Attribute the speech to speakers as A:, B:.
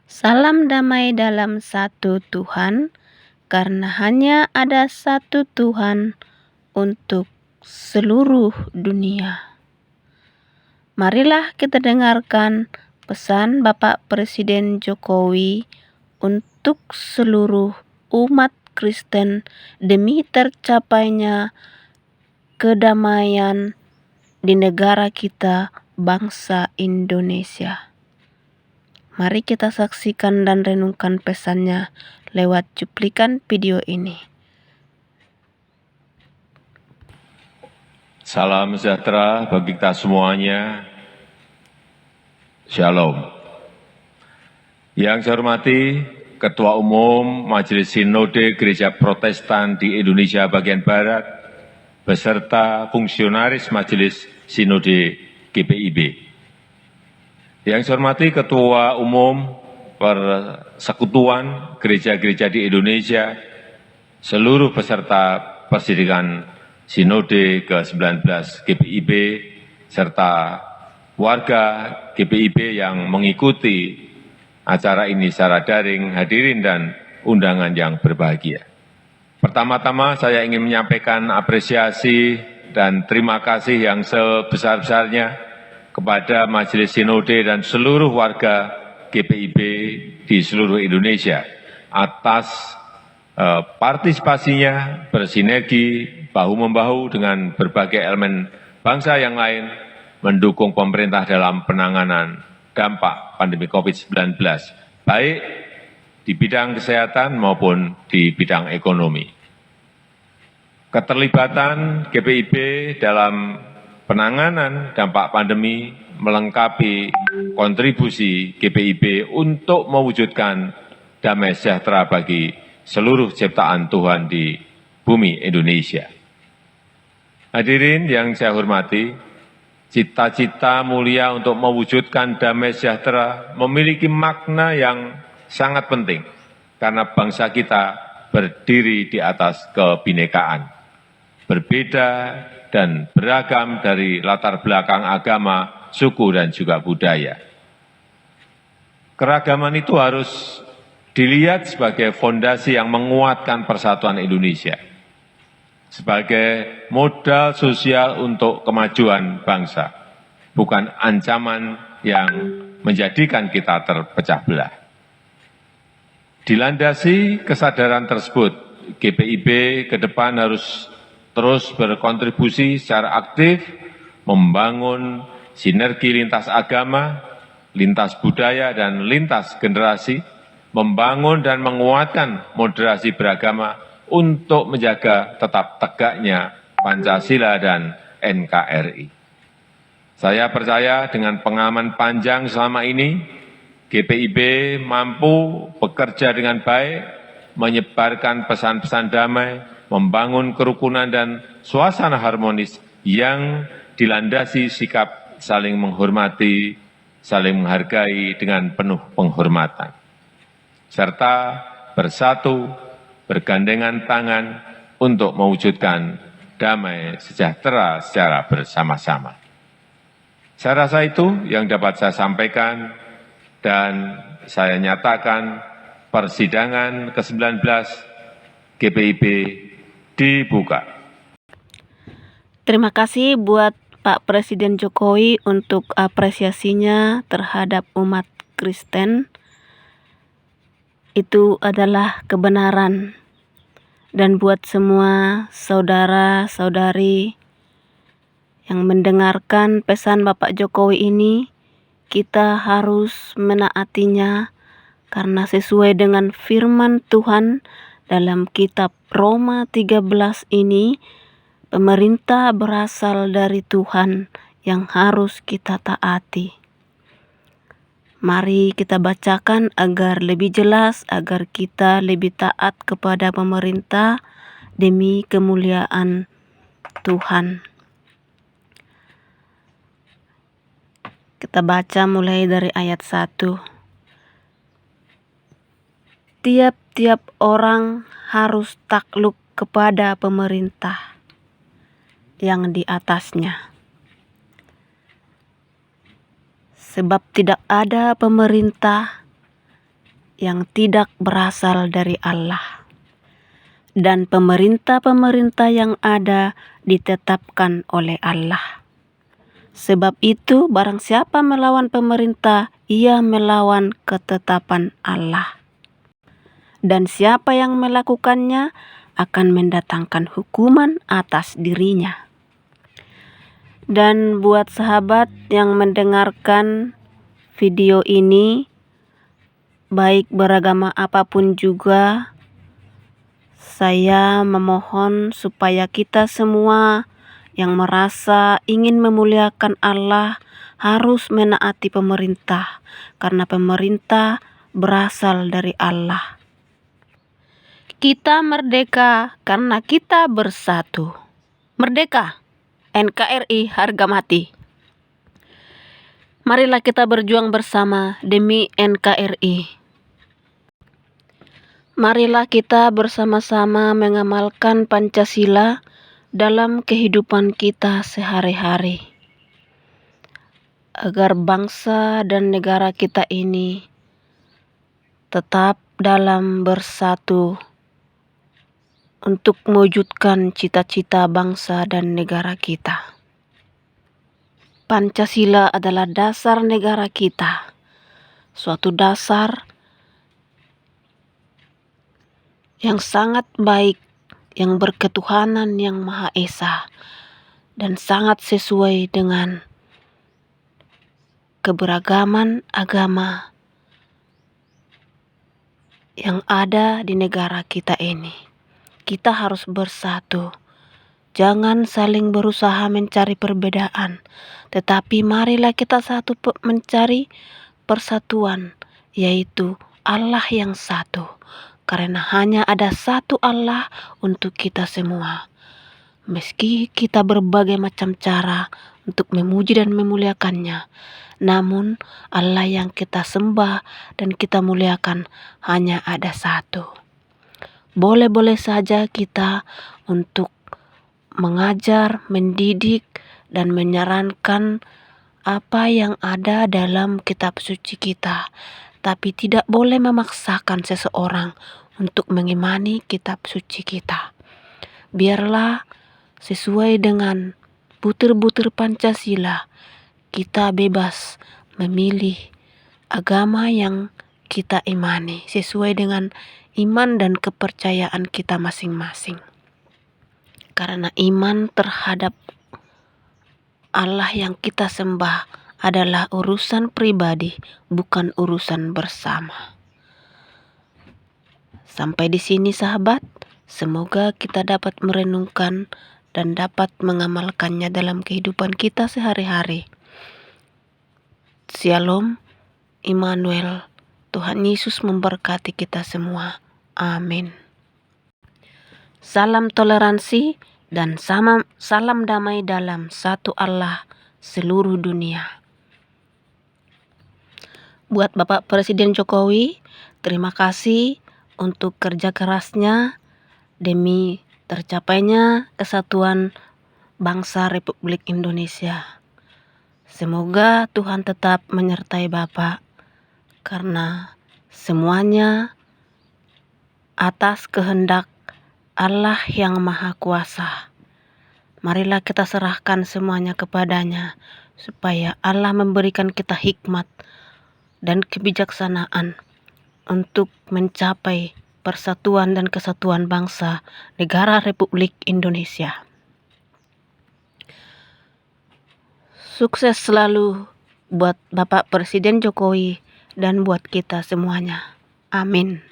A: Salam damai dalam satu Tuhan, karena hanya ada satu Tuhan untuk seluruh dunia. Marilah kita dengarkan pesan Bapak Presiden Jokowi untuk seluruh umat Kristen demi tercapainya kedamaian di negara kita, bangsa Indonesia. Mari kita saksikan dan renungkan pesannya lewat cuplikan video ini.
B: Salam sejahtera bagi kita semuanya. Shalom. Yang saya hormati Ketua Umum Majelis Sinode Gereja Protestan di Indonesia bagian Barat, beserta fungsionaris Majelis Sinode GPIB. Yang saya hormati Ketua Umum Persekutuan Gereja-Gereja di Indonesia, seluruh peserta Persidangan Sinode ke-19 GPIB, serta warga GPIB yang mengikuti acara ini secara daring, hadirin dan undangan yang berbahagia. Pertama-tama saya ingin menyampaikan apresiasi dan terima kasih yang sebesar-besarnya kepada Majelis Sinode dan seluruh warga GPIB di seluruh Indonesia atas partisipasinya bersinergi bahu-membahu dengan berbagai elemen bangsa yang lain mendukung pemerintah dalam penanganan dampak pandemi COVID-19, baik di bidang kesehatan maupun di bidang ekonomi. Keterlibatan GPIB dalam penanganan dampak pandemi melengkapi kontribusi GPIB untuk mewujudkan damai sejahtera bagi seluruh ciptaan Tuhan di bumi Indonesia. Hadirin yang saya hormati, cita-cita mulia untuk mewujudkan damai sejahtera memiliki makna yang sangat penting karena bangsa kita berdiri di atas kebinekaan, berbeda dan beragam dari latar belakang agama, suku, dan juga budaya. Keragaman itu harus dilihat sebagai fondasi yang menguatkan persatuan Indonesia, sebagai modal sosial untuk kemajuan bangsa, bukan ancaman yang menjadikan kita terpecah belah. Dilandasi kesadaran tersebut, GPIB ke depan harus terus berkontribusi secara aktif membangun sinergi lintas agama, lintas budaya, dan lintas generasi, membangun dan menguatkan moderasi beragama untuk menjaga tetap tegaknya Pancasila dan NKRI. Saya percaya dengan pengalaman panjang selama ini, GPIB mampu bekerja dengan baik, menyebarkan pesan-pesan damai, membangun kerukunan dan suasana harmonis yang dilandasi sikap saling menghormati, saling menghargai dengan penuh penghormatan, serta bersatu, bergandengan tangan untuk mewujudkan damai sejahtera secara bersama-sama. Saya rasa itu yang dapat saya sampaikan dan saya nyatakan persidangan ke-19 GPIB dibuka.
A: Terima kasih buat Pak Presiden Jokowi untuk apresiasinya terhadap umat Kristen. Itu adalah kebenaran. Dan buat semua saudara-saudari yang mendengarkan pesan Bapak Jokowi ini, kita harus menaatinya karena sesuai dengan firman Tuhan dalam kitab Roma 13 ini, pemerintah berasal dari Tuhan yang harus kita taati. Mari kita bacakan agar lebih jelas, agar kita lebih taat kepada pemerintah demi kemuliaan Tuhan. Kita baca mulai dari ayat 1. Tiap-tiap orang harus takluk kepada pemerintah yang di atasnya. Sebab tidak ada pemerintah yang tidak berasal dari Allah. Dan pemerintah-pemerintah yang ada ditetapkan oleh Allah. Sebab itu barang siapa melawan pemerintah, ia melawan ketetapan Allah. Dan siapa yang melakukannya akan mendatangkan hukuman atas dirinya. Dan buat sahabat yang mendengarkan video ini, baik beragama apapun juga, saya memohon supaya kita semua yang merasa ingin memuliakan Allah harus menaati pemerintah, karena pemerintah berasal dari Allah. Kita merdeka karena kita bersatu. Merdeka! NKRI harga mati. Marilah kita berjuang bersama demi NKRI. Marilah kita bersama-sama mengamalkan Pancasila dalam kehidupan kita sehari-hari. Agar bangsa dan negara kita ini tetap dalam bersatu untuk mewujudkan cita-cita bangsa dan negara kita. Pancasila adalah dasar negara kita, suatu dasar yang sangat baik, yang berketuhanan yang Maha Esa, dan sangat sesuai dengan keberagaman agama yang ada di negara kita ini. Kita harus bersatu. Jangan saling berusaha mencari perbedaan, tetapi marilah kita satu mencari persatuan, yaitu Allah yang satu. Karena hanya ada satu Allah untuk kita semua. Meski kita berbagai macam cara untuk memuji dan memuliakannya, namun Allah yang kita sembah dan kita muliakan hanya ada satu. Boleh-boleh saja kita untuk mengajar, mendidik, dan menyarankan apa yang ada dalam kitab suci kita, tapi tidak boleh memaksakan seseorang untuk mengimani kitab suci kita. Biarlah sesuai dengan butir-butir Pancasila, kita bebas memilih agama yang kita imani sesuai dengan iman dan kepercayaan kita masing-masing. Karena iman terhadap Allah yang kita sembah adalah urusan pribadi, bukan urusan bersama. Sampai di sini sahabat, semoga kita dapat merenungkan dan dapat mengamalkannya dalam kehidupan kita sehari-hari. Shalom, Immanuel, Tuhan Yesus memberkati kita semua. Amin. Salam toleransi dan salam damai dalam satu Allah seluruh dunia. Buat Bapak Presiden Jokowi, terima kasih untuk kerja kerasnya demi tercapainya kesatuan bangsa Republik Indonesia. Semoga Tuhan tetap menyertai Bapak, karena semuanya atas kehendak Allah yang Maha Kuasa. Marilah kita serahkan semuanya kepadanya, supaya Allah memberikan kita hikmat dan kebijaksanaan untuk mencapai persatuan dan kesatuan bangsa negara Republik Indonesia. Sukses selalu buat Bapak Presiden Jokowi dan buat kita semuanya. Amin.